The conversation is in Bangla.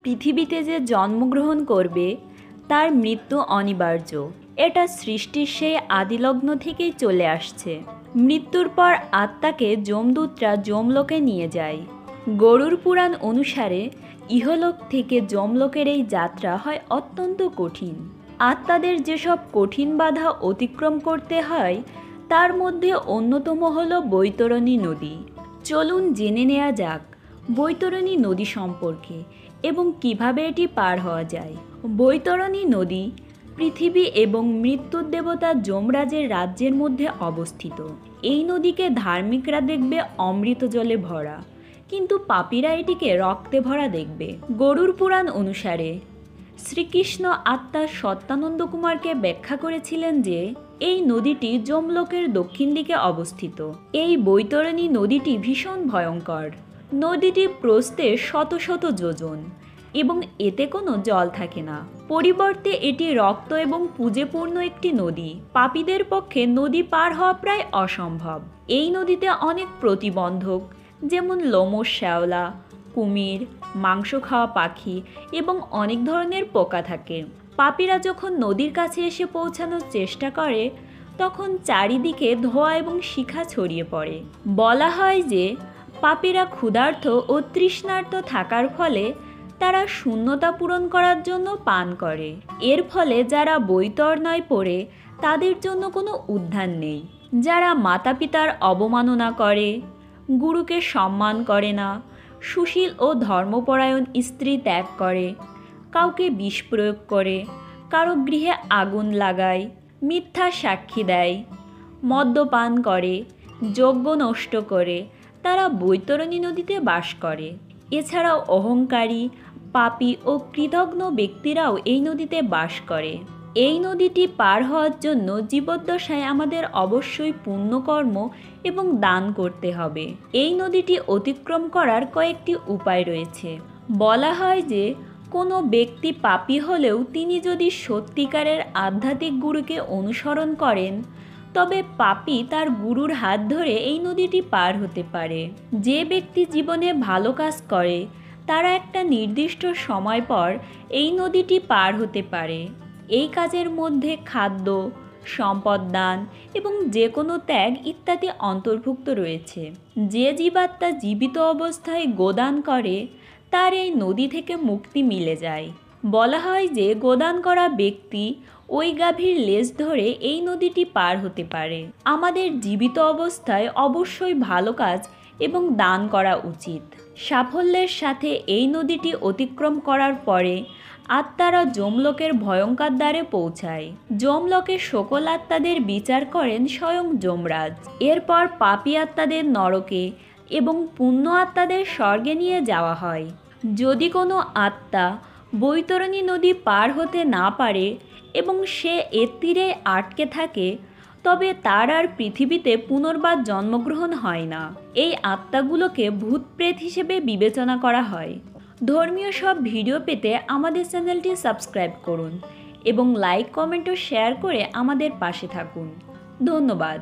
পৃথিবীতে যে জন্মগ্রহণ করবে তার মৃত্যু অনিবার্য। এটা সৃষ্টির সেই আদিলগ্ন থেকেই চলে আসছে। মৃত্যুর পর আত্মাকে যমদূতরা যমলোকে নিয়ে যায়। গরুড় পুরাণ অনুসারে ইহলোক থেকে যমলোকের এই যাত্রা হয় অত্যন্ত কঠিন। আত্মাদের যেসব কঠিন বাধা অতিক্রম করতে হয় তার মধ্যে অন্যতম হল বৈতরণী নদী। চলুন জেনে নেওয়া যাক বৈতরণী নদী সম্পর্কে এবং কিভাবে এটি পার হওয়া যায়। বৈতরণী নদী পৃথিবী এবং মৃত্যুর দেবতা যমরাজের রাজ্যের মধ্যে অবস্থিত। এই নদীকে ধার্মিকরা দেখবে অমৃত জলে ভরা, কিন্তু পাপীরা এটিকে রক্তে ভরা দেখবে। গরুড় পুরাণ অনুসারে শ্রীকৃষ্ণ আত্মা সত্যানন্দ কুমারকে ব্যাখ্যা করেছিলেন যে এই নদীটি যমলোকের দক্ষিণ দিকে অবস্থিত। এই বৈতরণী নদীটি ভীষণ ভয়ঙ্কর। নদীটির প্রস্থে শত শত যোজন এবং এতে কোনো জল থাকে না। পরিবর্তে এটি রক্ত এবং পুজেপূর্ণ একটি নদী। পাপীদের পক্ষে নদী পার হওয়া প্রায় অসম্ভব। এই নদীতে অনেক প্রতিবন্ধক, যেমন লোমশ শ্যাওলা, কুমির, মাংস খাওয়া পাখি এবং অনেক ধরনের পোকা থাকে। পাপীরা যখন নদীর কাছে এসে পৌঁছানোর চেষ্টা করে তখন চারিদিকে ধোঁয়া এবং শিখা ছড়িয়ে পড়ে। বলা হয় যে পাপীরা ক্ষুধার্ত ও তৃষ্ণার্ত থাকার ফলে তারা শূন্যতা পূরণ করার জন্য পান করে। এর ফলে যারা বৈতরণায় পড়ে তাদের জন্য কোনো উদ্ধার নেই। যারা মাতা পিতার অবমাননা করে, গুরুকে সম্মান করে না, সুশীল ও ধর্মপরায়ণ স্ত্রী ত্যাগ করে, কাউকে বিষ প্রয়োগ করে, কারো গৃহে আগুন লাগায়, মিথ্যা সাক্ষী দেয়, মদ্যপান করে, যজ্ঞ নষ্ট করে, তারা বৈতরণী নদীতে বাস করে। এছাড়াও অহংকারী, পাপী ও কৃতঘ্ন ব্যক্তিরাও এই নদীতে বাস করে। এই নদীটি পার হওয়ার জন্য জীবদ্দশায় আমাদের অবশ্যই পুণ্যকর্ম এবং দান করতে হবে। এই নদীটি অতিক্রম করার কয়েকটি উপায় রয়েছে। বলা হয় যে কোনো ব্যক্তি পাপী হলেও তিনি যদি সত্যিকারের আধ্যাত্মিক গুরুকে অনুসরণ করেন তবে পাপী তার গুরুর হাত ধরে এই নদীটি পার হতে পারে। যে ব্যক্তি জীবনে ভালো কাজ করে তারা একটা নির্দিষ্ট সময় পর এই নদীটি পার হতে পারে। এই কাজের মধ্যে খাদ্য, সম্পদ দান এবং যে কোনো ত্যাগ ইত্যাদি অন্তর্ভুক্ত রয়েছে। যে জীবাত্মা জীবিত অবস্থায় গোদান করে তার এই নদী থেকে মুক্তি মিলে যায়। বলা হয় যে গোদান করা ব্যক্তি ওই গাভীর লেজ ধরে এই নদীটি পার হতে পারে। আমাদের জীবিত অবস্থায় অবশ্যই ভালো কাজ এবং দান করা উচিত। সাফল্যের সাথে এই নদীটি অতিক্রম করার পরে আত্মারা যমলোকের ভয়ঙ্কর দ্বারে পৌঁছায়। যমলোকের সকল আত্মাদের বিচার করেন স্বয়ং যমরাজ। এরপর পাপী আত্মাদের নরকে এবং পুণ্য আত্মাদের স্বর্গে নিয়ে যাওয়া হয়। যদি কোনো আত্মা বৈতরণী নদী পার হতে না পারে এবং সে এর তীরে আটকে থাকে তবে তার আর পৃথিবীতে পুনর্বার জন্মগ্রহণ হয় না। এই আত্মাগুলোকে ভূতপ্রেত হিসেবে বিবেচনা করা হয়। ধর্মীয় সব ভিডিও পেতে আমাদের চ্যানেলটি সাবস্ক্রাইব করুন এবং লাইক, কমেন্ট ও শেয়ার করে আমাদের পাশে থাকুন। ধন্যবাদ।